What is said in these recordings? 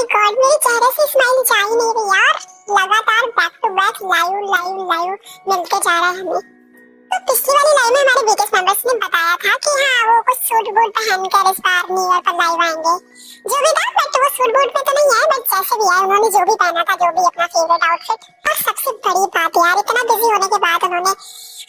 My God, मेरे चेहरे से स्माइल जा ही नहीं रही यार। लगातार बैक टू बैक लाइव मिलते जा रहा है हमें। तो पिछली वाली लाइव में हमारे बीटीएस मेंबर्स ने बताया था कि हाँ वो कुछ सूट बूट पहनकर इस बार न्यू ईयर पर लाइव आएंगे। जो भी था, बट वो सूट बूट पे तो नहीं है, बट जैसे भी है उन्होंने जो भी पहना था, जो भी अपना फेवरेट आउटफिट। और सबसे बड़ी बात यार, इतना बिजी होने के बाद उन्होंने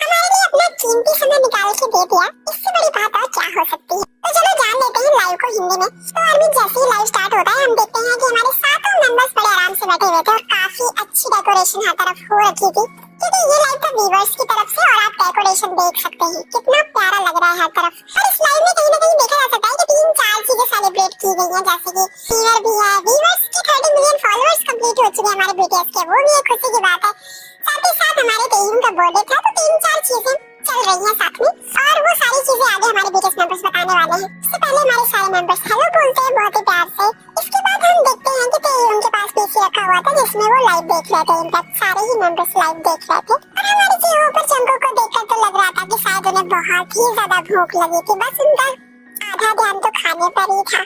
हमारे लिए अपना कीमती समय निकाल के दे दिया। इससे बड़ी बात और क्या हो सकती है। तो चलो जान लेते हैं लाइव को हिंदी में। तो आर्मी जैसे ही लाइव स्टार्ट होता है, हम देखते हैं कि हमारे सातों मेंबर्स बड़े आराम से बैठे हुए थे और काफी अच्छी डेकोरेशन हर तरफ हो रखी थी, क्योंकि ये लाइव था व्यूअर्स की तरफ से। और आप डेकोरेशन देख सकते हैं कितना प्यारा लग रहा है हर तरफ। और इस लाइव में कहीं ना कहीं देखा जा सकता है कि 3-4 चीजें सेलिब्रेट की गई हैं, जैसे कि न्यू ईयर भी है, व्यूअर्स के 30 मिलियन फॉलोअर्स कंप्लीट हो चुके हैं हमारे बीटीएस के, वो भी एक खुशी की बात है। साथ ही साथ हमारे तेईम का बर्थडे था, तो 3-4 चीजें चल रही हैं साथ में, और वो सारी चीजें आगे हमारे बीटीएस मेंबर्स बताने वाले हैं। इससे पहले हमारे सारे मेंबर्स हेलो बोलते हैं बहुत ही प्यार से। इसके बाद हम देखते हैं कि तेईम के पास पीसी रखा हुआ था जिसमें वो लाइव देख रहे थे। इनफैक्ट सारे ही मेंबर्स लाइव देख रहे थे और हमारे चेहरों पर चंको को देखकर तो लग रहा था कि शायद उन्हें बहुत ही ज्यादा भूख लगी थी। बस उनका आधा ध्यान तो खाने पर ही था।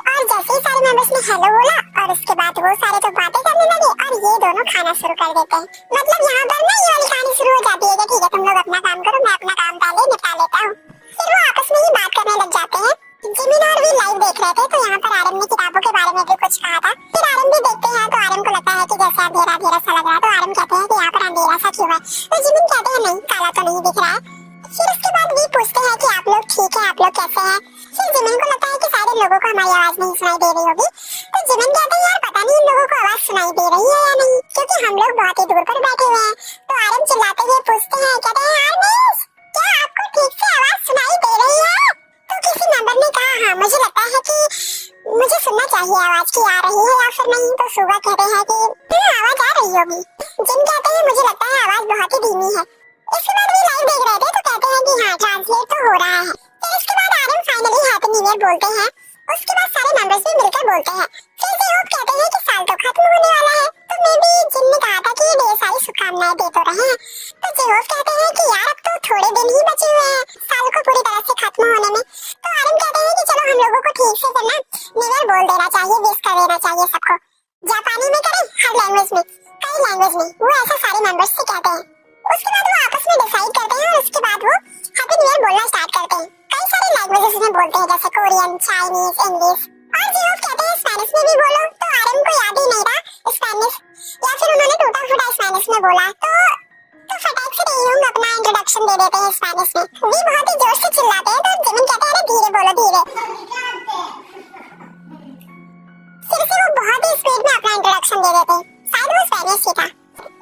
और जैसे ही सारे मेंबर्स ने हेलो बोला और उसके बाद वो सारे तो बातें करने लगे और ये दोनों खाना शुरू कर देते हैं। मतलब यहाँ पर ना ये वाली कहानी शुरू हो जाती है कि ठीक है तुम लोग अपना काम करो, मैं अपना काम पहले निपटा लेता हूँ। फिर वो आपस में ही बात करने लग जाते हैं। जिमिन और भी लाइव देख रहे थे, तो यहाँ पर आरएम ने किताबों के बारे में भी कुछ कहा था। फिर आरएम भी देखते हैं तो आरएम को लगता है कि जैसे अंधेरा अंधेरा सा लग रहा है, तो आरएम कहते हैं कि यहाँ पर अंधेरा सा क्यों है। तो जिमिन कहते हैं नहीं, काला तो नहीं दिख रहा है। फिर उसके बाद भी पूछते हैं कि आप लोग ठीक है, आप लोग कैसे हैं। फिर जिमिन को लगता है कि शायद इन लोगों को हमारी आवाज नहीं सुनाई दे रही होगी। तो जिमिन कहते हैं यार पता नहीं इन लोगों को आवाज सुनाई दे रही है या नहीं, क्योंकि हम लोग बहुत ही दूर पर बैठे हुए हैं। तो आरएम चिल्लाते हुए पूछते हैं, कहते हैं आर्मिस, क्या आपको ठीक से आवाज सुनाई दे रही है। तो किसी मेंबर ने कहा हाँ मुझे लगता है कि मुझे सुनना चाहिए आवाज की आ रही है या फिर नहीं। तो सुगा कहते हैं कि आवाज आ रही होगी। जिन कहते हैं मुझे लगता है आवाज बहुत ही धीमी है। इसके बाद भी लाइव देख रहे थे तो कहते हैं कि हाँ ट्रांसलेट तो हो रहा है। फिर इसके बाद RM finally happy new year बोलते हैं। उसके बाद सारे मेंबर्स भी मिलकर बोलते हैं। फिर जेहोप कहते हैं कि साल तो खत्म होने वाला है। तो मे बी जिन ने कहा था कि ढेर सारी शुभकामनाएं दे तो रहे हैं। तो जेहोप कहते हैं कि यार अब तो थोड़े दिन ही बचे हुए हैं साल को पूरी तरह से खत्म होने में। तो आरएम कहते हैं कि चलो हम लोगों को ठीक से फिर ना न्यू ईयर बोल देना चाहिए, विश कर देना चाहिए सबको। जापानी में करें, हर लैंग्वेज में, कई लैंग्वेज में, वो ऐसा सारे मेंबर्स से कहते हैं। उसके बाद वो आपस में डिसाइड करते हैं और उसके बाद वो हैप्पी न्यू ईयर बोलना स्टार्ट करते हैं। कई सारे लैंग्वेजेस में बोलते हैं, जैसे कोरियन, चाइनीज, इंग्लिश। और जेहोप कहते हैं स्पेनिश में भी बोलो। तो आरएम को याद ही नहीं रहा स्पेनिश, या फिर उन्होंने टूटा फूटा स्पेनिश में बोला। तो फटाक से तेईम अपना इंट्रोडक्शन दे देते हैं स्पेनिश में। भी बहुत ही जोर से चिल्लाते हैं। तो जिमिन कहते हैं अरे धीरे बोलो, धीरे। फिर से वो बहुत ही स्पीड में अपना इंट्रोडक्शन दे देते हैं, शायद वो स्पेनिश ही था।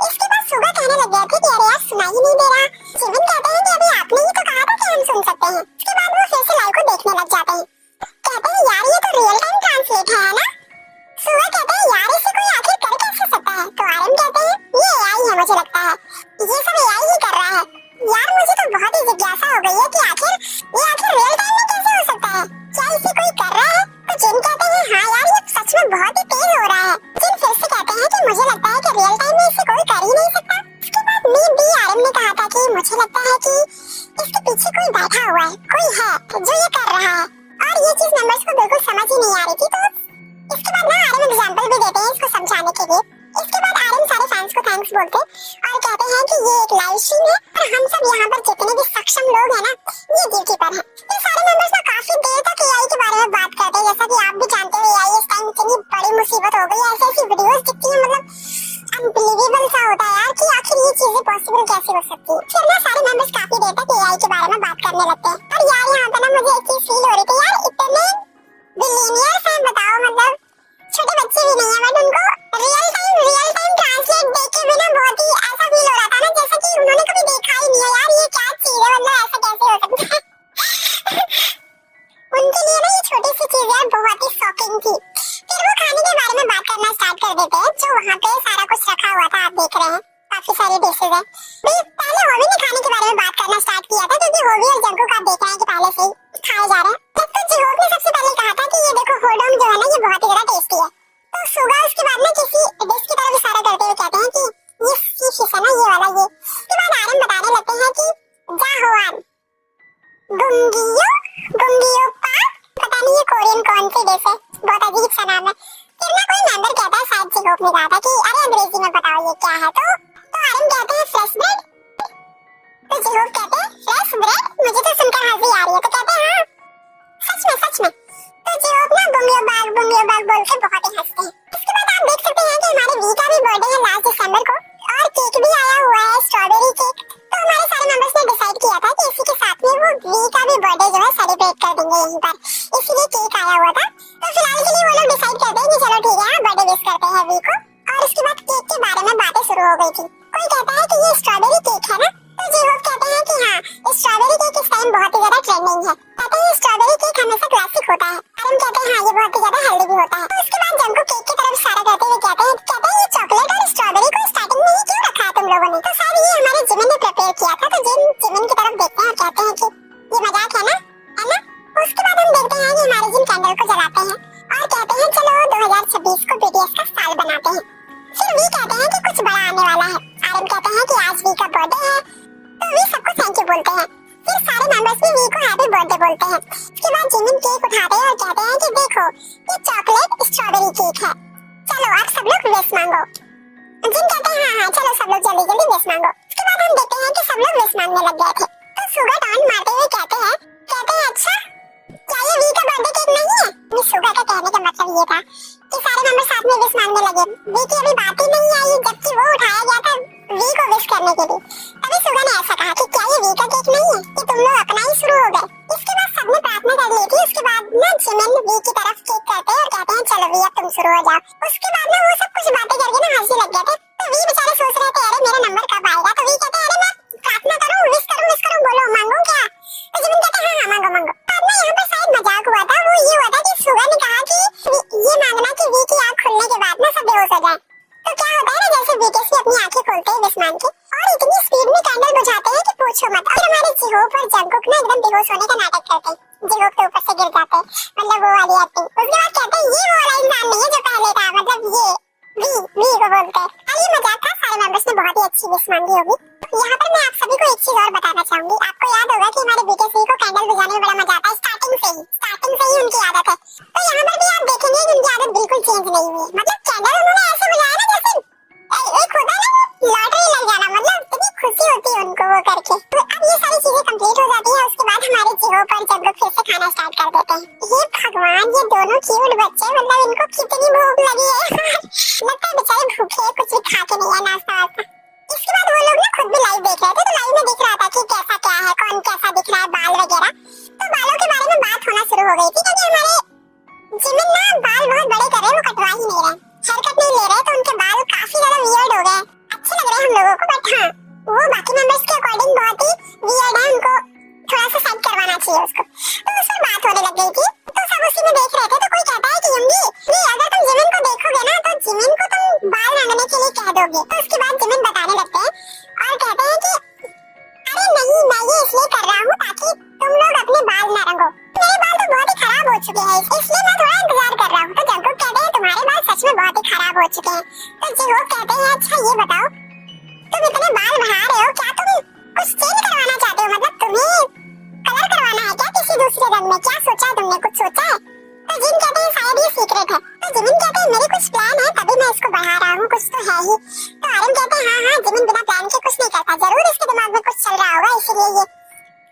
इसके बाद सुगा कहने लग गया कि अरे यार सुनाई ही नहीं दे रहा। जिमिन कहते हैं कि अभी आपने ही तो कहा था कि हम सुन सकते हैं। उसके बाद वो फिर से लाइव को देखने लग जाते हैं। कहते हैं यार ये तो रियल टाइम ट्रांसलेट है ना। सुगा कहते हैं यार इसे कोई आखिर कर कैसे सकता है। तो आरएम कहते हैं ये एआई है, मुझे लगता है ये सब एआई ही कर रहा है। यार मुझे तो बहुत ही जिज्ञासा हो गई है कि आखिर रियल टाइम में कैसे हो सकता है, क्या इसे कोई कर रहा है। तो जिन कहते हैं हाँ यार ये सच में बहुत ही तेज हो रहा है। जिन फिर से कहते हैं कि मुझे लगता है कि रियल टाइम में इसे कोई कर ही नहीं सकता। उसके बाद मे बी आरएम ने कहा था कि मुझे लगता है कि इसके पीछे कोई बैठा हुआ है, कोई है जो ये कर रहा है। और ये चीज मेंबर्स को बिल्कुल समझ ही नहीं आ रही थी। तो इसके बाद ना आरएम एग्जांपल भी देते हैं इसको समझाने के लिए। इसके बाद आरएम सारे फैंस को थैंक्स बोलते और कहते हैं कि ये एक लाइव स्ट्रीम है और हम सब यहाँ पर जितने भी सक्षम लोग हैं ना, ये ड्यूटी पर हैं। ये सारे मेंबर्स ना काफी देर तक एआई के बारे में बात करते हैं। जैसा कि आप भी जानते हो एआई इस टाइम इतनी बड़ी मुसीबत हो गई है। ऐसी वीडियोस दिखती हैं, मतलब अनबिलीवेबल सा होता है यार कि आखिर ये चीजें पॉसिबल कैसे हो सकती है। फिर ना सारे मेंबर्स काफी देर तक एआई के बारे में बात करने लगते हैं। और यार यहाँ पे ना मुझे एक चीज फील हो रही थी यार, इतने बिलियनियर्स हैं बताओ, मतलब छोटे बच्चे भी नहीं है, बट उनको रियल टाइम ट्रांसलेट देख के भी ना बहुत ही ऐसा फील हो रहा था ना जैसा कि उन्होंने कभी देखा ही नहीं है। यार ये क्या चीज है, मतलब ऐसा कैसे हो सकता है। उनके लिए ना ये छोटी सी चीज यार बहुत ही शॉकिंग थी। फिर वो खाने के बारे में बात करना स्टार्ट कर देते हैं। जो वहाँ पे सारा कुछ रखा हुआ था आप देख रहे हैं, काफी सारी डिशेज है। पहले होवी ने खाने के बारे में बात करना स्टार्ट किया था, क्योंकि होवी और जंकू आप देख रहे हैं कि पहले से ही खाए जा रहे हैं। तो जेहोप ने सबसे पहले कहा था कि ये देखो होडोंग जो है ना ये बहुत ही ज्यादा टेस्टी है। तो सुगा उसके बाद में किसी डिश की तरफ इशारा करते हुए कहते हैं कि ये फिश है ना, ये वाला। ये उसके बाद आरएम बताने लगते हैं कि जाहोआन गुंगियो पा, पता नहीं ये कोरियन कौन सी डिश है, बहुत अजीब सा नाम है। फिर ना कोई होप ने कहा था कि अरे अंग्रेजी में बताओ ये क्या है, तो आर्यन कहते हैं फ्रेश ब्रेड। तो जी होप कहते हैं फ्रेश ब्रेड, मुझे तो सुनकर हंसी आ रही है। तो कहते हैं हाँ सच में। तो जी होप ना बुमियो बाग बोल के बहुत ही हंसते हैं। इसके बाद आप देख सकते हैं कि हमारे वी का भी बर्थडे है लास्ट दिसंबर को, और केक भी आया हुआ है, स्ट्रॉबेरी केक। तो हमारे सारे मेंबर्स ने डिसाइड किया था कि इसी के साथ में वो वी का भी बर्थडे जो है सेलिब्रेट कर देंगे यहीं पर, इसलिए केक आया हुआ था। तो फिलहाल के लिए वो लोग डिसाइड करते हैं कि चलो ठीक है बर्थडे विश करते हैं वी को। और उसके बाद केक के बारे में बातें शुरू हो गई थी। कोई कहता है कि ये स्ट्रॉबेरी केक है ना, तो जी होप कहते हैं कि हाँ स्ट्रॉबेरी केक इस टाइम बहुत ही ज्यादा ट्रेंडिंग है। कहते हैं स्ट्रॉबेरी केक हमेशा क्लासिक होता है, और हम कहते हैं हाँ ये बहुत ही ज्यादा हेल्दी भी होता है। तो उसके बाद जंको केक की तरफ इशारा करते हुए कहते हैं ये चॉकलेट और स्ट्रॉबेरी को स्टार्टिंग में ही क्यों रखा है तुम लोगों ने, तो शायद ये हमारे जिमिन ने प्रिपेयर किया था। तो जिमिन की तरफ देखते हैं और कहते हैं कि ये मजाक है ना। उसके बाद हम देखते हैं कि हमारे जिम कैंडल को जलाते हैं और कहते हैं चलो 2026 को बीटीएस का साल बनाते हैं। फिर वी कहते हैं कि कुछ बड़ा आने वाला है। आर्यन कहते हैं कि आज वी का बर्थडे है, तो वी सबको थैंक यू बोलते हैं। फिर सारे मेंबर्स भी वी को हैप्पी बर्थडे बोलते हैं। उसके बाद जिमिन केक उठाते हैं और कहते हैं कि देखो ये चॉकलेट स्ट्रॉबेरी केक है, चलो आप सब लोग विश मांगो। जिन कहते हैं हाँ चलो सब लोग जल्दी विश मांगो। उसके बाद हम देखते हैं कि सब लोग विश मांगने लग गए थे। तो सुगा टॉन्ट मारते हुए कहते हैं अच्छा क्या ये वी का बर्थडे केक नहीं है। मिस सुगा का कहने का मतलब ये था कि सारे मेंबर साथ में विश मांगने लगे। वी की अभी बात ही नहीं आई जबकि वो उठाया गया था वी को विश करने के लिए। तभी सुगा ने ऐसा कहा कि क्या ये वी का केक नहीं है कि तुम लोग अपना ही शुरू हो गए। इसके बाद सबने प्रार्थना कर ली थी। उसके बाद ना जिमिन वी की तरफ केक करते हैं और कहते हैं चलो वी अब तुम शुरू हो जाओ। उसके बाद ना वो सब कुछ बातें करके ना हंसने लग गए थे। तो वी बेचारे सोच रहे थे अरे मेरा नंबर कब आएगा। तो वी कहते हैं अरे मैं प्रार्थना करूं विश करूं बोलो मांगो क्या। तो जिमिन कहते हैं हाँ मांगो। अब ना यहाँ पर शायद मजाक हुआ था, वो ये हुआ था कि सुगा ने कहा कि ये मांगना कि वी की आंख खुलने के बाद ना सब बेहोश हो जाए। तो क्या होता है ना जैसे बीटीएस भी अपनी आंखें खोलते हैं विश मांग के और इतनी स्पीड में कैंडल बुझाते हैं कि पूछो मत। और हमारे जिहोप और जंकुक ना एकदम बेहोश होने का नाटक करते हैं, जिहोप के ऊपर से गिर जाते हैं, मतलब वो वाली एक्टिंग। उसके बाद कहते हैं ये वो वाला इंसान नहीं है जो पहले था, मतलब ये वी को बोलते हैं। और ये मजाक था, सारे मेंबर्स ने बहुत ही अच्छी विश मांगी होगी। यहाँ पर मैं आप सभी को एक चीज और बताना चाहूंगी। आपको याद होगा कि हमारे बीटीएस को कैंडल बुझाने में बड़ा मजा आता है, स्टार्टिंग से ही उनकी आदत है। तो यहाँ पर भी आप देखेंगे कि उनकी आदत बिल्कुल चेंज नहीं हुई है। मतलब कैंडल उन्होंने ऐसे बुझाया ना जैसे एक होता है ना लॉटरी लग जाना, मतलब इतनी खुशी होती है उनको वो करके। तो अब ये सारी चीजें कंप्लीट हो जाती है। उसके बाद हमारे जिहोप और जंकुक फिर से खाना स्टार्ट कर देते हैं। ये भगवान ये दोनों क्यूट बच्चे, मतलब इनको कितनी भूख लगी है लगता है बेचारे भूखे कुछ भी खा के नहीं है नाश्ता वास्ता। इसके बाद वो लोग ना खुद भी लाइव देख रहे थे। तो लाइव में दिख रहा था कि कैसा क्या है, कौन कैसा दिख रहा है, बाल वगैरह। तो बालों के बारे में बात होना शुरू हो गई थी क्योंकि हमारे जिमिन ना बाल बहुत बड़े कर रहे हैं, वो कटवा ही नहीं रहे, हेयरकट नहीं ले रहे, तो उनके बाल काफी ज्यादा वियर्ड हो गए। अच्छे लग रहे हैं हम लोगों को, बट हाँ वो बाकी मेंबर्स के अकॉर्डिंग बहुत ही वियर्ड है, उनको थोड़ा सा सेट करवाना चाहिए उसको। तो उस पर बात होने लग गई थी। तो सब उसी में देख रहे थे। तो कोई कहता है कि यंगी अगर तुम जिमिन को देखोगे ना तो जिमिन को तुम बाल रंगने के लिए कह दोगे। तो उसके बाद जिमिन बताने लगते हैं और कहते हैं कि अरे नहीं मैं ये इसलिए कर रहा हूँ ताकि तुम लोग अपने बाल ना रंगो, मेरे बाल तो बहुत ही खराब हो चुके हैं इसलिए मैं थोड़ा इंतजार कर रहा हूँ। तो जंकुक कहते हैं तुम्हारे बाल सच में बहुत ही खराब हो चुके हैं। तो जिहोप कहते हैं अच्छा ये बताओ तुम इतने बाल बढ़ा रहे हो, क्या तुम कुछ चेंज करवाना चाहते हो, मतलब तुम्हें कलर करवाना है क्या किसी दूसरे रंग में, क्या सोचा है तुमने, कुछ सोचा है। तो जिन कहते हैं शायद ये सीक्रेट है। तो जिमिन कहते हैं मेरे कुछ प्लान है तभी मैं इसको बढ़ा रहा हूँ, कुछ तो है ही। तो आर्यन कहते हैं हाँ जिमिन बिना प्लान के कुछ नहीं करता, जरूर इसके दिमाग में कुछ चल रहा होगा इसीलिए ये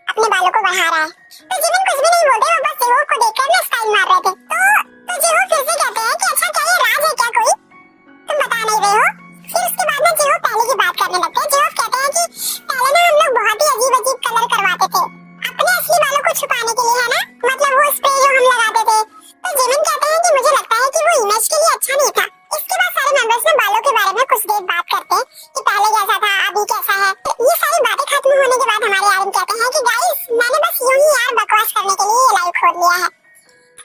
अपने बालों को बढ़ा रहा है। तो जिमिन कुछ भी नहीं बोलते, वो बस जिहोप को देखकर ना स्टाइल मार रहे थे। तो जिहोप फिर से कहते हैं कि अच्छा क्या ये राज है क्या कोई, तुम बता नहीं रहे हो। फिर उसके बाद में जिहोप पहले की बात करने लगते हैं। जिहोप कहते हैं कि पहले ना हम लोग बहुत ही अजीब अजीब कलर करवाते थे अपने असली बालों को छुपाने के लिए, है ना, मतलब वो स्प्रे जो हम लगाते थे। तो जिमिन कहते हैं कि मुझे लगता है कि वो इमेज के लिए अच्छा नहीं था। इसके बाद सारे मेंबर्स ने बालों के बारे में कुछ देर बात करते हैं कि पहले कैसा था अभी कैसा है। ये सारी बातें खत्म होने के बाद हमारे आर्यन कहते हैं कि गाइस मैंने बस यूं ही यार बकवास करने के लिए ये लाइव खोल लिया है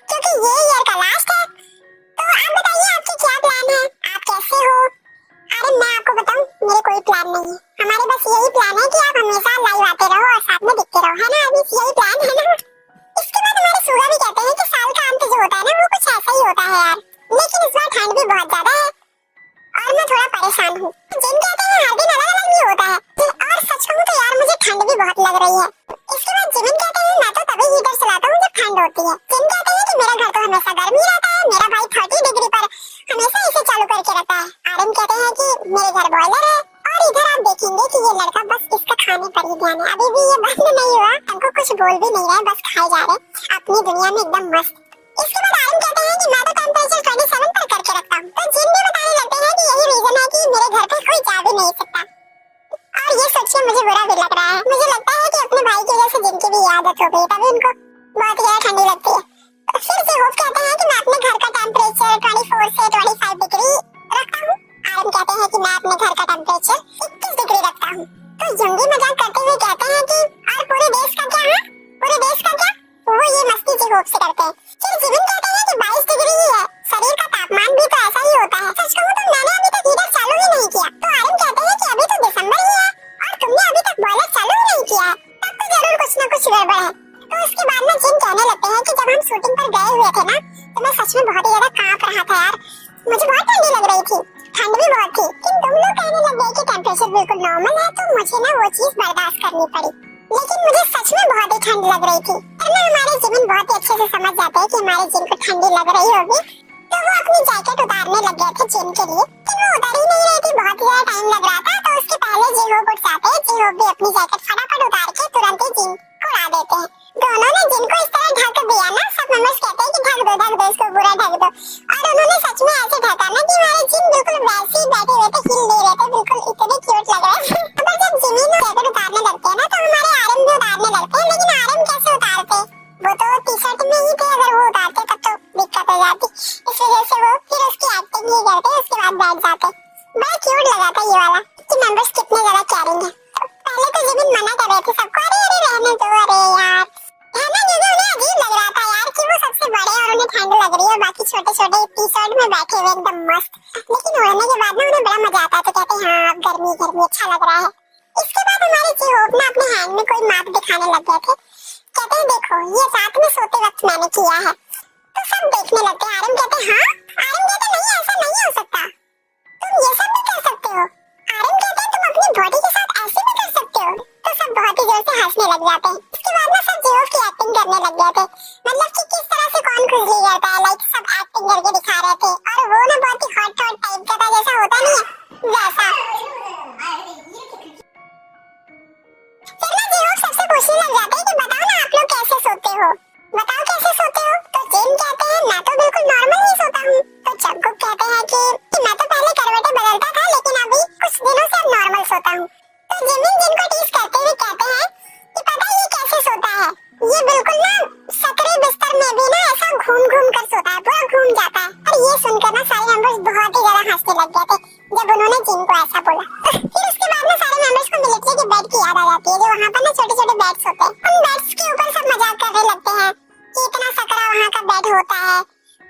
क्योंकि ये ईयर का लास्ट है। तो आप बताइए आपके क्या प्लान है, आप कैसे हो। अरे मैं आपको बताऊं मेरे कोई प्लान नहीं है, हमारे बस यही प्लान है कि आप हमेशा लाइव आते रहो और साथ में दिखते रहो, है ना, अभी यही प्लान है ना। इसके बाद हमारे सुगा भी कहते हैं कि साल का अंत जो होता है ना वो कुछ ऐसा ही होता है यार, लेकिन इस बार ठंड भी बहुत ज्यादा है और मैं थोड़ा परेशान हूँ। जिन कहते हैं हर दिन अलग अलग नहीं होता है और सच कहूँ तो यार मुझे ठंड भी बहुत लग रही है। इसके बाद जिमिन कहते हैं मैं तो तभी हीटर चलाता हूँ जब ठंड होती है। जिन कहते हैं कि मेरा घर तो हमेशा गर्म ही रहता है, मेरा भाई 30 डिग्री पर हमेशा इसे चालू करके रखता है ये लड़का बस इसका खाने पर ही ध्यान है। अभी भी ये बंद नहीं हुआ, हमको कुछ बोल भी नहीं रहा है, बस खाए जा रहे अपनी दुनिया में एकदम मस्त। इसके बाद आरम कहते हैं कि मैं तो टेम्परेचर 27 पर करके रखता हूँ। तो जिन भी बताने लगते हैं कि यही रीजन है कि मेरे घर पे कोई जा भी नहीं सकता। और ये सोच के मुझे बुरा भी लग रहा है। मुझे लगता है कि अपने भाई की वजह से जिनकी भी आदत हो गई, तभी उनको बहुत ज्यादा ठंडी लगती है। फिर जेहोफ कहते हैं कि मैं अपने घर का टेम्परेचर 24 से 25 डिग्री रखता हूँ। आरम कहते हैं कि मैं अपने घर का टेम्परेचर 21 डिग्री रखता हूँ। तो जंगी मजाक करते हुए कहते हैं कि और पूरे देश का क्या है, पूरे देश का क्या? वो ये मस्ती जेहोफ से करते हैं। फिर जिमिन कहते हैं कि 22 डिग्री ही है, शरीर का तापमान भी तो ऐसा ही होता है। सच कहूँ तो मैंने अभी तक हीटर चालू ही नहीं किया। तो आरम कहते हैं कि अभी तो दिसंबर ही है और तुमने अभी तक बॉयलर चालू ही नहीं किया है, तब तो जरूर कुछ न कुछ गड़बड़ है। तो उसके बाद में जिन कहने लगते हैं कि जब हम शूटिंग पर गए हुए थे ना, तो मैं सच में बहुत ही ज्यादा कांप रहा था यार, मुझे बहुत ठंडी लग रही थी, ठंड भी बहुत थी। लेकिन तुम लोग कहने लग गए कि टेम्परेचर बिल्कुल नॉर्मल है, तो मुझे ना वो चीज बर्दाश्त करनी पड़ी। लेकिन मुझे सच में बहुत ही ठंड लग रही थी। वरना हमारे जिमिन बहुत ही अच्छे से समझ जाते हैं कि हमारे जिन को ठंडी लग रही होगी, तो वो अपनी जैकेट उतारने लग गए थे जिन के लिए। लेकिन वो उतार ही नहीं रही थी, बहुत ही ज्यादा टाइम लग रहा था। तो उसके पहले जेहोफ उठ जाते हैं। जेहोफ भी अपनी जैकेट फटाफट उतार के तुरंत ही जिन को उड़ा देते हैं। दोनों ने जिनको इस तरह ढक दिया ना, सब मेंबर्स कहते हैं कि ढक दो इसको पूरा ढक दो। और उन्होंने सच में ऐसे ढका ना कि हमारे जिन बिल्कुल वैसे ही बैठे हुए थे, हिल नहीं रहे थे, बिल्कुल इतने क्यूट लग रहे थे। पर जब जिमी जैकेट उतारने लगते हैं ना, तो हमारे आरम भी उतारने लगते हैं। लेकिन आरम कैसे उतारते? वो तो टी-शर्ट में ही थे, अगर वो उतारते तब तो दिक्कत हो जाती। इस वजह से वो फिर उसकी एक्टिंग ही करते, उसके बाद बैठ जाते। बड़ा क्यूट लगा था ये वाला कि मेंबर्स कितने ज्यादा केयरिंग है। पहले तो जिमिन मना कर रहे थे सबको, अरे अरे रहने दो, अरे यार है ना, क्योंकि उन्हें अजीब लग रहा था यार कि वो सबसे बड़े और उन्हें ठंड लग रही है, बाकी छोटे छोटे टी-शर्ट में बैठे हुए एकदम मस्त। लेकिन उड़ने के बाद ना उन्हें बड़ा मजा आता है, तो कहते हैं हाँ अब गर्मी गर्मी अच्छा लग रहा है। इसके बाद हमारे जेहोफ ना अपने हैंड में कोई मैप दिखाने लग गए थे। कहते हैं देखो ये रात में सोते वक्त मैंने किया है। तो सब देखने लगते हैं। आरम कहते हैं हाँ, आरम कहते नहीं ऐसा नहीं हो सकता, तुम ये सब भी कर सकते हो। आरम कहते हैं तुम अपनी बॉडी के साथ ऐसे भी कर सकते हो। तो सब बहुत ही जोर से हंसने लग जाते हैं। इसके बाद ना सब जेहोफ की एक्टिंग करने लग गए थे, मतलब कि किस तरह से कौन खुजली करता है, लाइक सब एक्टिंग करके दिखा रहे थे। और वो ना बहुत ही हॉट हॉट टाइप का था, जैसा होता नहीं है वैसा। फिर ना जेहोफ सबसे पूछने लग जाते हैं कि बताओ ना आप लोग कैसे सोते हो, बताओ कैसे सोते हो। तो जिन कहते हैं मैं तो बिल्कुल नॉर्मल ही सोता हूँ। तो जंगकुक कहते हैं कि मैं तो पहले करवटें बदलता था, लेकिन अभी कुछ दिनों से अब नॉर्मल सोता हूँ। तो जिमिन जिनको टीज करते हुए कहते हैं कि पता ये कैसे सोता है, ये बिल्कुल ना सकरे बिस्तर में भी ना ऐसा घूम घूम कर सोता है, पूरा घूम जाता है। और ये सुनकर ना सारे मेंबर्स बहुत ही ज्यादा हंसने लग गए थे जब उन्होंने जिन को ऐसा बोला। फिर उसके बाद ना सारे मेंबर्स को मिलिट्री के बेड की याद आ जाती है, जो वहाँ पर ना छोटे छोटे बेड्स होते हैं। उन बेड्स के ऊपर सब मजाक करने लगते हैं कि इतना सकरा वहाँ का बेड होता है,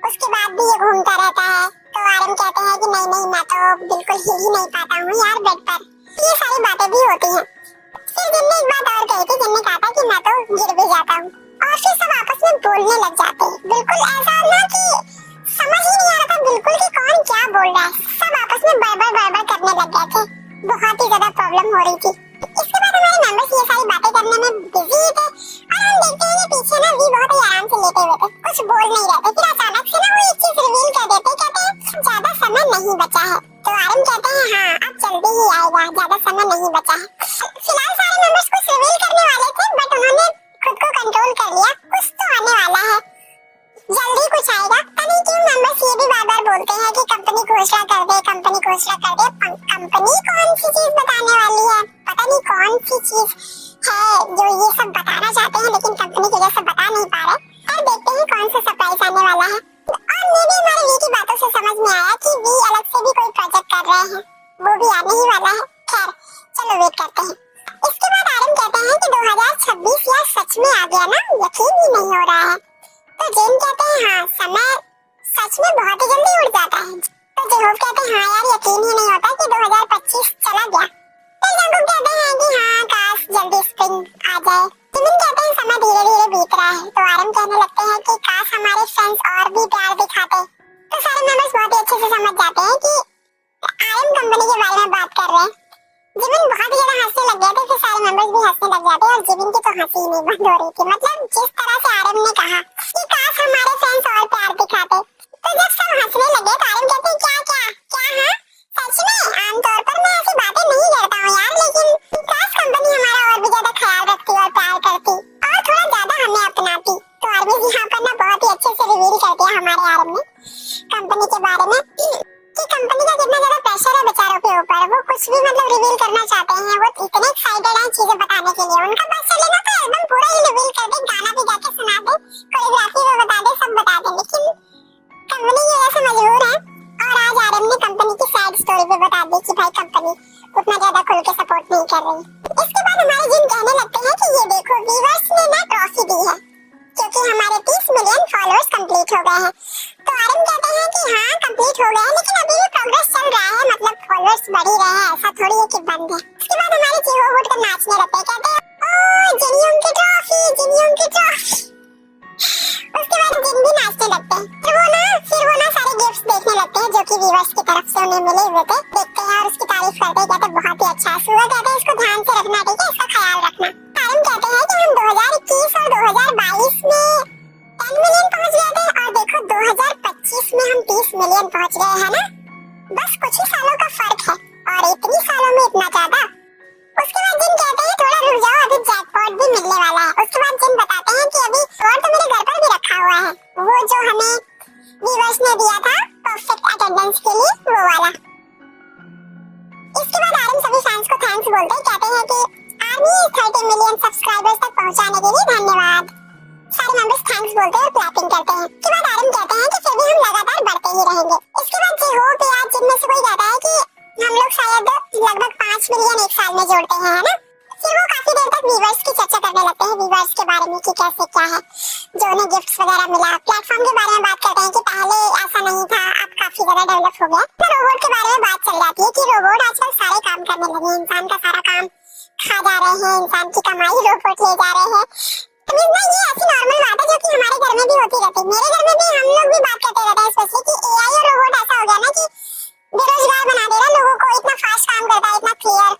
उसके बाद भी ये घूमता रहता है। तो आरम कहते हैं कि नहीं मैं तो बिल्कुल हिल ही नहीं पाता हूँ यार बेड पर। ये सारी बातें भी होती हैं। फिर जिन ने एक बात और कही थी, जिन ने कहा था कि मैं तो गिर भी जाता हूँ। और फिर सब आपस में बोलने लग जाते हैं, बिल्कुल ऐसा ना कि समझ ही नहीं आ रहा था बिल्कुल कि कौन क्या बोल रहा है। सब आपस में बड़बड़ करने लग गए थे, बहुत ही ज्यादा प्रॉब्लम हो रही थी। इसके बाद हमारे मेंबर्स ये सारी बातें करने में बिजी थे और हम देखते हैं कि पीछे ना वी बहुत ही आराम से लेटे हुए थे, कुछ बोल नहीं रहे थे। फिर अचानक से ना वो एक चीज रिवील कर देते, कहते हैं ज्यादा समय नहीं बचा है। तो आरम कहते हैं हाँ अब जल्दी ही आएगा, ज्यादा समय नहीं बचा है। फिलहाल सारे मेंबर्स कुछ रिवील करने वाले थे, बट उन्होंने खुद को कंट्रोल कर लिया, कुछ तो आने वाला है, जल्दी कुछ आएगा। पता नहीं क्यों मेंबर्स ये भी बार-बार बोलते हैं कि कंपनी घोषणा कर दे, कंपनी घोषणा कर दे। कंपनी कौन सी चीज बताने वाली है, पता नहीं कौन सी चीज है जो ये सब बताना चाहते हैं, लेकिन कंपनी की वजह से बता नहीं पा रहे। पर देखते हैं कौन सा सरप्राइज आने वाला है। और मे भी हमारे वी की बातों से समझ में आया कि वी अलग से भी कोई प्रोजेक्ट कर रहे हैं, वो भी आने ही वाला है। खैर चलो वेट करते हैं। इसके बाद आरम कहते हैं कि 2026 यार सच में आ गया ना, यकीन ही नहीं हो रहा है। तो जिन कहते हैं हाँ समय सच में बहुत ही जल्दी उड़ जाता है। तो जेहोफ कहते हैं हाँ यार यकीन ही नहीं होता कि 2025 चला गया। तो जंगकुक कहते हैं कि हाँ काश जल्दी स्प्रिंग आ जाए। जिमिन कहते हैं समय धीरे धीरे बीत रहा है। तो आरम कहने लगते हैं कि काश हमारे फ्रेंड्स और भी प्यार दिखाते। तो सारे मेंबर्स बहुत ही अच्छे से समझ जाते हैं कि आरम कंपनी के बारे में बात कर रहे हैं। जिमिन बहुत ही ज्यादा हंसने लग गए थे, फिर सारे मेंबर्स भी हंसने लग जाते हैं और जिमिन की तो हंसी नहीं बंद हो रही थी। मतलब जिस तरह से आरम ने कहा कि काश हमारे फ्रेंड्स और प्यार दिखाते। तो जब सब हंसने लगे तो आरम कहते हैं क्या क्या क्या हाँ सच में आमतौर पर मैं ऐसी बातें नहीं करता हूँ यार, लेकिन के बारे में कि कंपनी का कितना ज्यादा प्रेशर है बेचारों के ऊपर। वो कुछ भी मतलब रिवील करना चाहते हैं, वो इतने एक्साइटेड हैं चीजें बताने के लिए। उनका बस चले ना तो एल्बम पूरा ही रिवील कर दे, गाना भी गा के सुना दे, कोरियोग्राफी भी बता दे, सब बता दे। लेकिन कंपनी की वजह से मजबूर है। और आज आरएम ने कंपनी की सैड स्टोरी भी बता दी कि भाई कंपनी उतना ज्यादा खुल के सपोर्ट नहीं कर रही। इसके बाद हमारे जिन कहने लगते हैं कि ये देखो व्यूअर्स ने ना ट्रॉफी दी है क्योंकि हमारे 30 मिलियन फॉलोअर्स कंप्लीट हो गए हैं। तो आरएम कहते हैं कि हाँ कंप्लीट हो गए हैं, लेकिन अभी भी प्रोग्रेस चल रहा है, मतलब फॉलोअर्स बढ़ ही रहे हैं, ऐसा थोड़ी है कि बंद है। उसके बाद हमारे जीहो उठ कर नाचने लगते हैं, कहते हैं ओ जिनियम की ट्रॉफी, जिनियम की ट्रॉफी। उसके बाद जिन भी नाचने लगते हैं, फिर वो ना सारे गिफ्ट्स देखने लगते हैं जो कि व्यूअर्स की तरफ से उन्हें मिले हुए थे। देखते हैं और उसकी तारीफ करते हैं, कहते हैं बहुत ही अच्छा। सुबह कहते हैं इसको ध्यान से रखना, ठीक है, इसका ख्याल रखना। आरएम कहते हैं कि हम 2021 और 2022 में 10 मिलियन पहुंच गए थे और देखो 2025 में हम 30 मिलियन पहुंच गए हैं ना, बस कुछ ही सालों का फर्क है और इतनी सालों में इतना ज्यादा। उसके बाद जिन कहते हैं थोड़ा रुक जाओ, अभी जैकपॉट भी मिलने वाला है। उसके बाद जिन बताते हैं कि अभी और तो मेरे घर पर भी रखा हुआ है, वो जो हमें व्यूअर्स ने दिया था परफेक्ट अटेंडेंस के लिए, वो वाला। इसके बाद आरएम सभी फैंस को थैंक्स बोलते हैं, कहते हैं कि आर्मी 30 मिलियन सब्सक्राइबर्स तक पहुंचाने के लिए धन्यवाद। सारे मेंबर्स थैंक्स बोलते हैं और क्लैपिंग करते हैं। इसके बाद आरएम कहते हैं कि फिर भी हम लगातार बढ़ते ही रहेंगे। इसके बाद जी होप या जिनमें से कोई कहता है कि हम लोग शायद लगभग 5 मिलियन एक साल में जोड़ते हैं, है ना। फिर वो काफी देर तक व्यूअर्स की चर्चा करने लगते हैं, व्यूअर्स के बारे में कि कैसे क्या है, जो उन्हें गिफ्ट्स वगैरह मिला। प्लेटफॉर्म के बारे में बात करते हैं कि पहले ऐसा नहीं था, अब काफी ज्यादा डेवलप हो गया। तो रोबोट के बारे में बात चल जाती है कि रोबोट आजकल सारे काम करने लगे हैं, इंसान का सारा काम खा जा रहे हैं, इंसान की कमाई रोबोट ले जा रहे हैं। तो ये ऐसी नॉर्मल बात है जो कि हमारे घर में भी होती रहती है। मेरे घर में भी हम लोग भी बात करते रहते हैं स्पेशली कि एआई और रोबोट ऐसा हो गया ना कि बेरोजगार बना दे रहा है लोगों को, इतना फास्ट काम करता है, इतना क्लियर,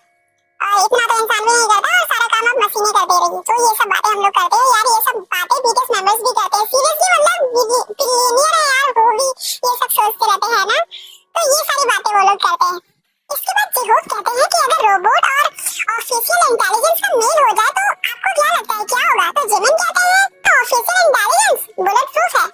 और इतना तो इंसान भी नहीं करता और सारा काम अब मशीनें कर दे रही है। तो ये सब बातें हम लोग करते हैं यार, ये सब बातें बीटीएस मेंबर्स भी करते हैं। सीरियसली मतलब बिलियनियर है यार, वो भी ये सब सोचते रहते हैं ना, तो ये सारी बातें वो लोग करते हैं। इसके बाद जिहोप कहते हैं कि अगर रोबोट और आर्टिफिशियल इंटेलिजेंस का मेल हो जाए तो आपको क्या लगता है क्या होगा। तो जिमिन कहते हैं आर्टिफिशियल इंटेलिजेंस बुलेट प्रूफ है,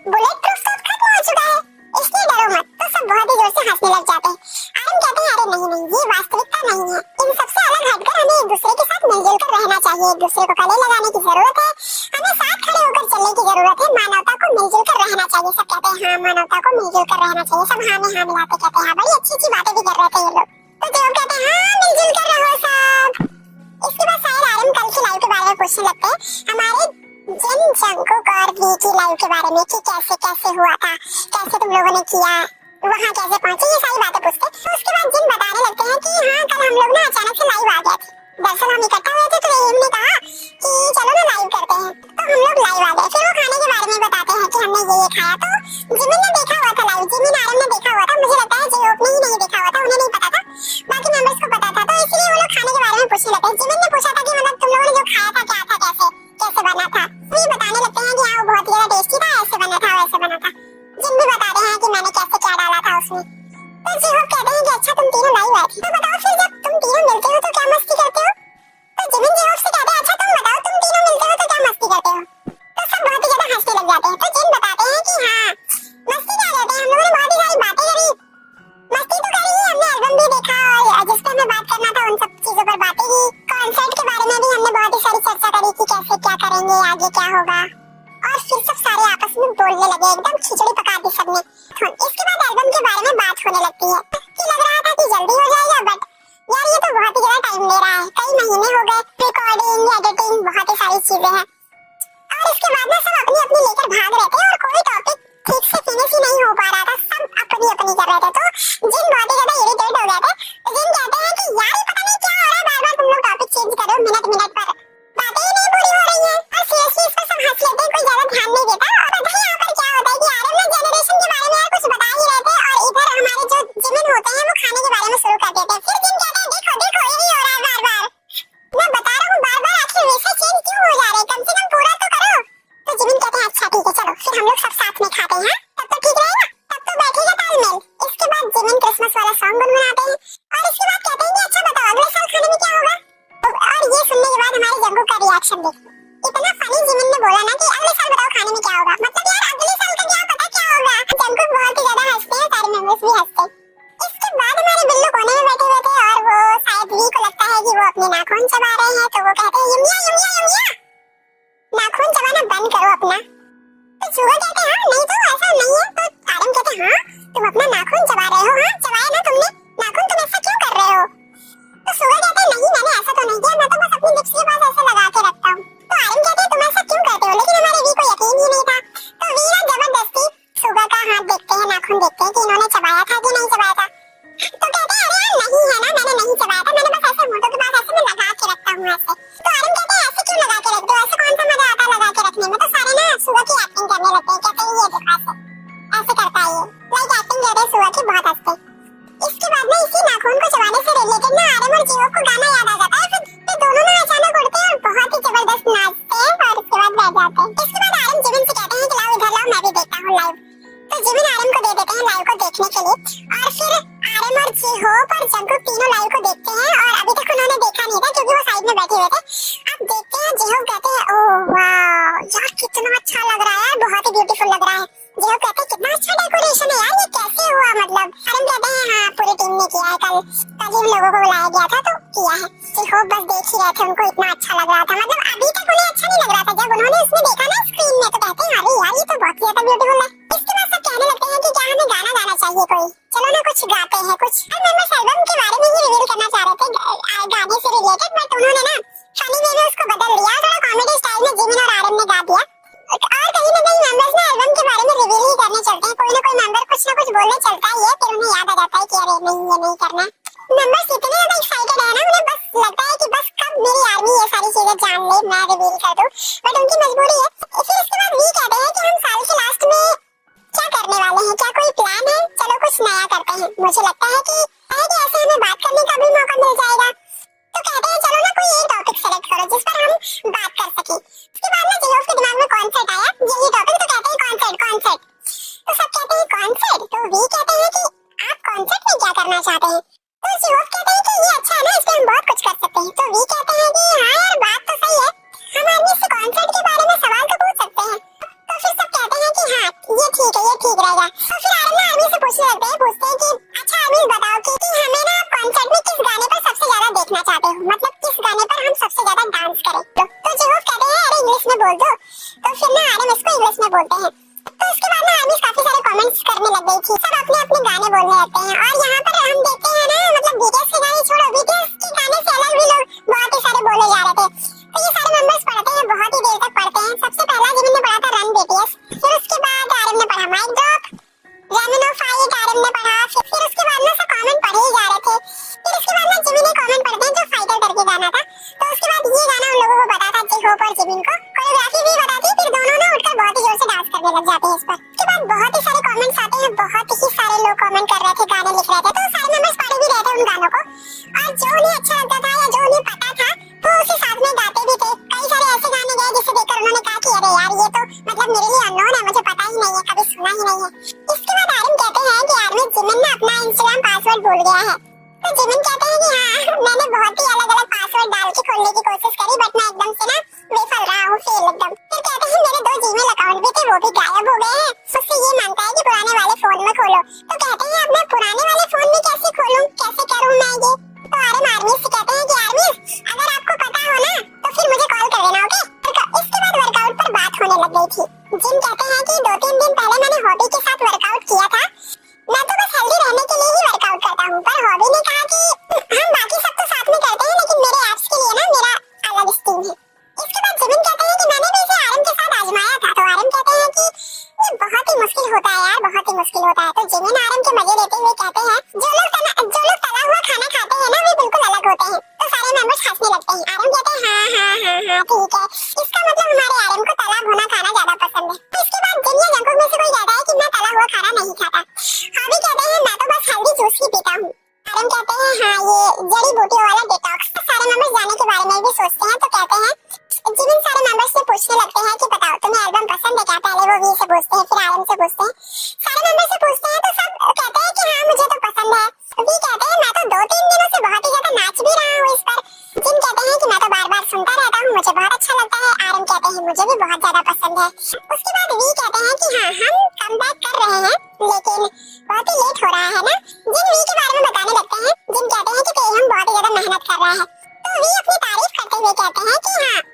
बुलेट प्रूफ तो खत्म हो चुका है, इसलिए डरो मत। तो सब बहुत ही जोर से हंसने लग जाते हैं। आरएम कहते हैं अरे नहीं, ये वास्तविकता नहीं है, इन सबसे अलग हटकर हमें एक दूसरे के साथ मिलजुल कर रहना चाहिए, एक दूसरे को गले लगाने की जरूरत है, हमें साथ खड़े होकर चलने की जरूरत है, मानवता को मिलजुल कर रहना चाहिए। सब कहते हैं हाँ मानवता को मिलजुल कर रहना चाहिए, सब हाँ में हाँ मिलाते कहते हैं। बड़ी अच्छी अच्छी बातें भी कर रहे थे ये लोग। तो जो कहते हैं हाँ मिलजुल कर रहो सब। इसके बाद शायद आरएम कल की लाइव के बारे में पूछने लगते हैं, हमारे जिन जंगकुक और वी की लाइव के बारे में कि कैसे कैसे हुआ था, कैसे तुम लोगों ने किया, वहाँ कैसे पहुंचे, ये सारी बातें पूछते हैं। तो उसके बाद जिन बताने लगते हैं कि हाँ कल हम लोग ना अचानक से लाइव आ गए थे, दरअसल हम इकट्ठा हुए थे तो एम ने कहा कि चलो ना लाइव करते हैं, तो हम लोग लाइव आ गए। फिर वो खाने के बारे में बताते हैं कि हमने ये खाया। तो जिमिन ने देखा हुआ था लाइव, जिमिन आरएम ने देखा हुआ था, मुझे लगता है जिहोप ने ही नहीं देखा हुआ था, उन्हें नहीं पता था, बाकी मेंबर्स को पता था। तो इसलिए वो लोग खाने के बारे में पूछने लगते हैं। जिमिन ने पूछा था कि मतलब तुम लोगों ने जो खाया था क्या था, कैसे कैसे बना था। ये बताने लगते हैं कि हाँ वो बहुत ज्यादा टेस्टी था, ऐसे बना था वैसे बना था। जिन भी बताते हैं कि मैंने कैसे क्या डाला था उसमें। तो जिहोप कहते हैं कि अच्छा तुम तीनों लाइव आए थे, तो बताओ फिर जब तुम तीनों मिलते हो तो क्या मस्ती करते हो। तो जिमिन जिहोप से कहते हैं अच्छा तुम बताओ तुम तीनों मिलते हो तो क्या मस्ती करते हो। तो सब बहुत ही ज्यादा हंसने लग जाते हैं। तो जिन बताते हैं कि हाँ मस्ती क्या करते हैं, हम लोगों ने बहुत ही सारी बातें करी, मस्ती तो करी, हमने एल्बम भी देखा और जिस पे हमें बात करना था उन सब चीजों पर बातें की। कॉन्सर्ट के बारे में भी हमने बहुत ही सारी चर्चा करी कि कैसे क्या करेंगे, आगे क्या होगा, और फिर सब सारे आपस में बोलने लगे, एकदम खिचड़ी पका दी सबने। इसके बाद एल्बम के बारे में बात होने लगती है कि लग रहा था कि जल्दी हो जाएगा, बट यार ये तो बहुत ही ज्यादा टाइम ले रहा है, कई महीने हो गए, रिकॉर्डिंग एडिटिंग बहुत ही सारी चीजें हैं। और इसके बाद ना सब अपनी अपनी लेकर भाग रहे थे और कोई टॉपिक ठीक से फिनिश ही नहीं हो पा रहा था, सब अपनी अपनी कर रहे थे। तो जिन बहुत ही ज्यादा इरिटेट हो गए थे, जिन कहते हैं कि यार ये पता नहीं क्या हो रहा है, बार बार तुम लोग टॉपिक चेंज कर रहे हो, मिनट मिनट पर बातें ही नहीं पूरी हो रही है। और सीरियसली इस पर सब हंस लेते हैं, कोई ज्यादा ध्यान नहीं देता। और पता है यहाँ पर क्या होता है कि आरएम ना जनरेशन के बारे में यार कुछ बता ही रहे थे और इधर हमारे जो जिमिन होते हैं वो खाने के बारे में शुरू कर देते हैं। फिर जिन कहते हैं देखो देखो यही हो रहा है बार बार, मैं बता रहा हूँ बार बार, आखिर वैसे चेंज क्यों हो जा रहे हैं, कम से कम पूरा तो करो। तो जिमिन कहते हैं अच्छा ठीक है चलो फिर हम लोग सब साथ में खाते हैं, तब तो ठीक रहेगा, तब तो बैठेगा तालमेल। इसके बाद जिमिन क्रिसमस वाला सॉन्ग गुनगुनाते हैं और इसके बाद कहते हैं कि अच्छा बताओ अगले साल खाने में क्या होगा। और ये सुनने के बाद हमारे जंगकुक का रिएक्शन देखो, इतना फनी जिमिन ने बोला ना कि अगले साल बताओ खाने में क्या होगा, मतलब यार अगले साल का क्या पता क्या होगा। जंगकुक बहुत ही ज्यादा हंसने अपना नाखून चबा रहे हो? हाँ, चबाया ना तुमने नाखून, तुम ऐसा क्यों कर रहे हो? तो सुगा कहता है नहीं, मैंने ऐसा तो नहीं किया, मैं तो बस अपनी लिप्स के पास ऐसे लगा के रखता हूँ। तो आर्यन कहते हैं तुम ऐसा क्यों करते हो? लेकिन हमारे वी को यकीन ही नहीं था। तो वी ना जबरदस्ती सुगा का हाथ देखते हैं, नाखून देखते हैं कि इन्होंने चबाया था कि नहीं चबाया था। तो कहते हैं अरे यार नहीं है ना, मैंने नहीं चबाया था, मैंने बस ऐसे होठों के पास ऐसे मैं लगा के रखता हूँ ऐसे। तो आर्यन कहते हैं ऐसे क्यों लगा के रख दो, ऐसे कौन सा मजा आता है लगा के रखने में? तो सारे ना सुगा की एक्टिंग करने लगते हैं, कहते हैं ये देखो ऐसे करता है ये, लाइक एक्टिंग कर रहे हैं सुगा की, बहुत हंसते हैं। इसके बाद में इसी नाखून को चबाने से रिलेटेड ना आर्यन और जीवो को गाना याद आ जाता है। फिर दोनों ना अचानक उठते हैं और बहुत ही जबरदस्त नाचते हैं और उसके बाद बैठ जाते हैं। इसके बाद आर्यन जिमिन से कहते हैं कि लाओ इधर लाओ, मैं भी देखता हूँ लाइव। तो जिमिन आर्यन को दे देते हैं लाइव को देखने के लिए, और फिर आर्यन और जीहोप और जंगकुक तीनों लाइव को देखते हैं। और अभी तक उन्होंने देखा नहीं था क्योंकि वो साइड में बैठे हुए थे। अब देखते हैं, जीहोप कहते हैं ओह वाह यार कितना अच्छा लग रहा है, बहुत ही ब्यूटीफुल लग रहा है। जीहोप कहते हैं कितना अच्छा डेकोरेशन है यार, ये कैसे हुआ? मतलब आर्यन कहते हैं हाँ पूरी टीम ने किया है, कल ही लोगों को बुलाया गया था तो किया है। जीहोप बस देख ही रहे थे, उनको इतना अच्छा लग रहा था। मतलब अभी तक उन्हें अच्छा नहीं लग रहा था, जब उन्होंने उसमें देखा ना स्क्रीन में तो कहते हैं अरे यार ये तो बहुत ज्यादा ब्यूटीफुल है। इसके बाद सब कहने लगते हैं कि क्या हमें गाना गाना चाहिए कोई, चलो ना कुछ गाते हैं कुछ। और मेंबर्स एल्बम के बारे में ही रिवील करना चाह रहे थे गाने से रिलेटेड, बट उन्होंने ना फनी वे में उसको बदल दिया, थोड़ा कॉमेडी स्टाइल में जिमिन और आर्यन ने गा दिया। और कहीं ना कहीं मेंबर्स ना एल्बम के बारे में रिवील ही करने चलते हैं, कोई ना कोई मेंबर कुछ ना कुछ बोलने चलता है, ये फिर उन्हें याद आ जाता है कि अरे नहीं ये नहीं करना। मेंबर्स इतने ज्यादा एक्साइटेड है ना, उन्हें बस लगता है कि बस कब मेरी आर्मी ये सारी चीजें जान ले, मैं रिवील कर दूं, बट उनकी मजबूरी है। फिर इसके बाद वी कहते हैं कि हम साल के लास्ट में क्या करने वाले हैं, क्या कोई प्लान है? चलो कुछ नया करते हैं। मुझे लगता है कि ऐसे हमें बात करने का भी मौका मिल जाएगा। तो कहते हैं चलो ना कोई एक टॉपिक सेलेक्ट करो जिस पर हम बात कर सके। उसके बाद ना जीहोप के दिमाग में कॉन्सर्ट आया, यही टॉपिक। तो कहते हैं कॉन्सर्ट। तो सब कहते हैं कॉन्सर्ट। तो वी कहते हैं कि आप कॉन्सर्ट में क्या करना चाहते हैं? तो जीहोप कहते हैं कि ये अच्छा है ना, इसमें हम बहुत कुछ कर सकते हैं। तो वी कहते हैं कि हाँ यार बात तो सही है, हम आदमी से कॉन्सर्ट के बारे में सवाल तो पूछ सकते हैं। तो फिर सब कहते हैं कि हाँ ये ठीक रहेगा। तो फिर आर्मी से पूछते हैं कि अच्छा आर्मी बताओ कि हमें ना कॉन्सर्ट में किस गाने पर सबसे ज्यादा देखना चाहते हो, मतलब किस गाने पर हम सबसे ज्यादा डांस करें? तो जीहोप कहते हैं अरे इंग्लिश में बोल दो। तो फिर ना आर्मी इसको इंग्लिश में बोलते हैं। तो इसके बाद ना आर्मी काफी सारे कमेंट्स करने लग गई थी, सब अपने अपने गाने बोलने लगते हैं। और यहाँ पर हम देखते हैं ना, मतलब बीटीएस के गाने छोड़ो, बीटीएस के गाने से अलग भी लोग बहुत ही सारे बोले जा रहे थे। तो ये सारे मेंबर्स पढ़ते हैं, बहुत ही देर तक पढ़ते हैं। सबसे पहला जिमिन ने पढ़ा था रन बीटीएस, फिर उसके बाद आर्यन ने पढ़ा माइक ड्रॉप, रेमिनो फाइट आर्यन ने पढ़ा। फिर उसके बाद ना सब कमेंट पढ़े ही जा रहे थे। फिर उसके बाद ना जिमिन ने कमेंट पढ़ते हैं जो फाइटर करके गाना था। तो उसके बाद ये गाना उन लोगों को पता था, जीहोप और जिमिन को कोरियोग्राफी भी पता थी। फिर दोनों ना उठकर बहुत ही जोर से डांस करने लग जाते हैं इस पर। उसके बाद बहुत ही सारे कमेंट्स आते हैं, बहुत ही सारे लोग कमेंट कर रहे थे, गाने लिख रहे थे। तो सारे मेंबर्स पढ़ भी रहे थे उन गानों को, और जो उन्हें अच्छा लगता था या जो उन्हें पता था वो उसी साथ में गाते भी थे। कई सारे ऐसे गाने गए जिसे देखकर उन्होंने कहा कि अरे यार ये तो मतलब मेरे लिए अननोन है, मुझे पता ही नहीं है, कभी सुना ही नहीं है। इसके बाद आर्यन कहते हैं कि यार में जिमिन ना अपना इंस्टाग्राम पासवर्ड भूल गया है। तो जिमिन कहते हैं कि हाँ मैंने बहुत ही अलग अलग पासवर्ड डाल के खोलने की कोशिश करी, बट मैं एकदम से ना विफल रहा हूँ, फेल एकदम। फिर कहते हैं मेरे 2 जीमेल अकाउंट भी थे, वो भी गायब हो गए हैं। उससे ये मांगता है कि पुराने वाले फोन में खोलो। तो कहते हैं अब मैं पुराने वाले फोन में कैसे खोलूं, कैसे करूं मैं ये? तो आर्यन आर्मी से कहते हैं कि आर्मी अगर आपको पता हो ना तो फिर मुझे कॉल कर देना, ओके? इसके बाद वर्कआउट पर बात होने लग गई थी। जिन कहते हैं कि 2-3 दिन पहले मैंने हॉबी के साथ वर्कआउट किया था, मैं तो बस हेल्दी रहने के लिए ही वर्कआउट करता हूँ, पर हॉबी ने कहा कि हम बाकी सब तो साथ में करते हैं, लेकिन मेरे एब्स के लिए ना मेरा अलग स्टीम है। इसके बाद जिमिन कहते हैं कि मैंने भी इसे आर्यन के साथ आजमाया था। तो आर्यन कहते हैं कि ये बहुत ही मुश्किल होता है यार, बहुत ही मुश्किल होता है। तो जिमिन आर्यन के मजे लेते हुए कहते हैं जो लोग तला हुआ खाना खाते हैं ना वे बिल्कुल अलग होते हैं। तो सारे मेंबर्स हंसने लगते हैं। आर्यन कहते हैं हाँ ठीक है, इसका मतलब हमारे आर्यन को तला भुना खाना ज्यादा पसंद है। इसके बाद जिन या जंगकुक में से कोई कहता है कि मैं तला हुआ खाना नहीं खाता। हॉबी कहते हैं मैं तो बस हेल्दी जूस ही पीता हूँ। आर्यन कहते हैं हाँ ये जड़ी बूटियों वाला डिटॉक्स। तो सारे मेंबर्स जाने के बारे में भी सोचते हैं। तो कहते हैं जिमिन सारे मेंबर्स से पूछने लगते हैं कि बताओ तुम्हें एल्बम पसंद है क्या? पहले वो वी से पूछते हैं, फिर आर्यन से पूछते हैं, सारे मेंबर्स से पूछते हैं। तो सब कहते हैं कि हाँ मुझे तो पसंद है। वी कहते हैं मैं तो 2-3 दिनों से बहुत ही ज्यादा नाच भी रहा हूँ इस पर। जिन कहते हैं कि मैं तो बार बार सुनता रहता हूँ, मुझे बहुत अच्छा लगता है। आर्यन कहते हैं मुझे भी बहुत ज्यादा पसंद है। उसके बाद वी कहते हैं कि हाँ हम कमबैक कर रहे हैं, लेकिन बहुत ही लेट हो रहा है ना। जिन वी के बारे में बताने लगते हैं। जिन कहते हैं कि हम बहुत ही ज्यादा मेहनत कर रहे हैं। तो वी अपनी तारीफ करते हुए कहते हैं कि हाँ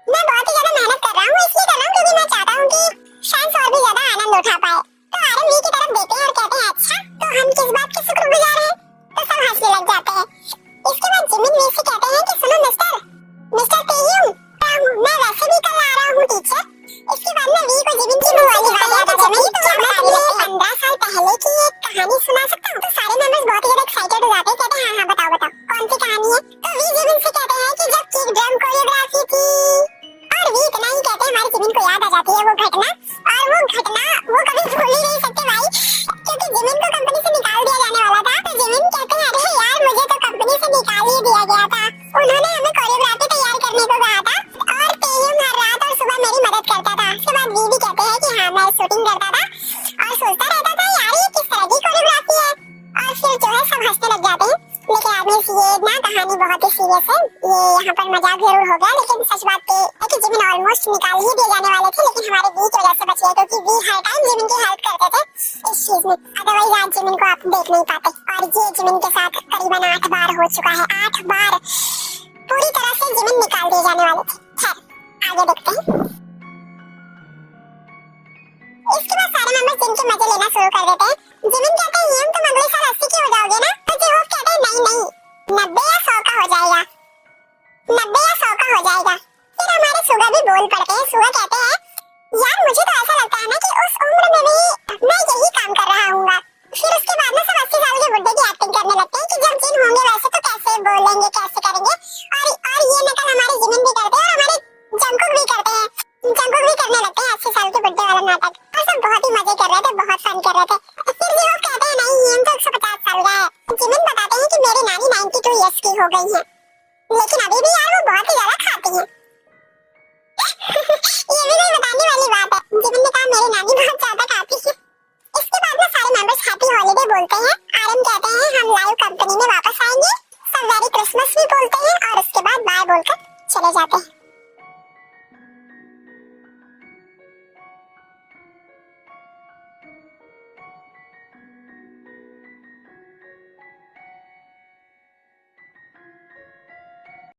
मैं बहुत ही ज्यादा मेहनत कर रहा हूँ, इसलिए कर रहा हूँ क्योंकि मैं चाहता हूँ कि फैंस और भी ज्यादा आनंद उठा पाए। तो आर्यन वी की तरफ देखते हैं और कहते हैं अच्छा सुना सकता हूँ? तो सारे मेंबर्स बहुत ही ज्यादा एक्साइटेड हो जाते हैं, कहते हैं हाँ हाँ बताओ बताओ कौन सी कहानी है। तो वी जिमिन से कहते हैं कि जब किक ड्रम कोरियोग्राफी थी, और वी इतना ही कहते हैं हमारे जिमिन को याद आ जाती है वो घटना, और वो घटना वो कभी भूल ही नहीं सकते भाई, क्योंकि जिमिन को कंपनी से निकाल दिया जाने वाला था। तो जिमिन कहते हैं अरे यार मुझे तो कंपनी से निकाल ही दिया गया था, उन्होंने हमें कोरियोग्राफी तैयार करने को कहा था और तेयुम हर रात और सुबह मेरी मदद करता था। उसके बाद वी भी कहते हैं कि हाँ मैं शूटिंग करता था और सोचता रहता था यार ये किस तरह की कोरियोग्राफी है, और फिर जो है सब हंसने लग जाते हैं। लेकिन आदमी ये ना कहानी बहुत ही सीरियस है, ये यहाँ पर मजाक जरूर हो गया, लेकिन सच बात ये है कि जिमिन ऑलमोस्ट निकाल ही दिए जाने वाले थे, लेकिन हमारे वी की वजह से बच गए, क्योंकि वी हर टाइम जिमिन की हेल्प करते थे इस चीज में, अदरवाइज आज जिमिन को आप देख नहीं पाते। और ये जिमिन के साथ करीबन 8 बार हो चुका है, 8 बार पूरी तरह से जिमिन निकाल दिए जाने वाले थे। खैर आगे देखते हैं। इसके बाद सारे मेंबर्स जिम के मजे लेना शुरू कर देते हैं। जिमिन कहते हैं ये तुम अगले साल 80 के हो जाओगे ना, तो जेहोफ कहते हैं नहीं नहीं 90 या 100 का हो जाएगा, 90 या 100 का हो जाएगा। फिर हमारे सुगा भी बोल पड़ते हैं। सुगा कहते हैं यार मुझे तो ऐसा लगता है ना कि उस उम्र में भी मैं यही काम कर रहा हूँगा। फिर उसके बाद में सब 80 साल के बुड्ढे की एक्टिंग करने लगते हैं कि जब जिन होंगे वैसे तो कैसे बोलेंगे कैसे करेंगे, और ये नकल हमारे जिमिन भी करते हैं और हमारे जंकुक भी करते हैं, जंकुक भी करने लगते हैं 80 साल के बुड्ढे वाला नाटक, और सब बहुत ही मजे कर रहे थे, बहुत फन कर रहे थे। फिर जेहोफ कहते हैं नहीं ये तो 150 साल का है। जिमिन बताते हैं कि मेरी नानी 92 इयर्स की हो गई है,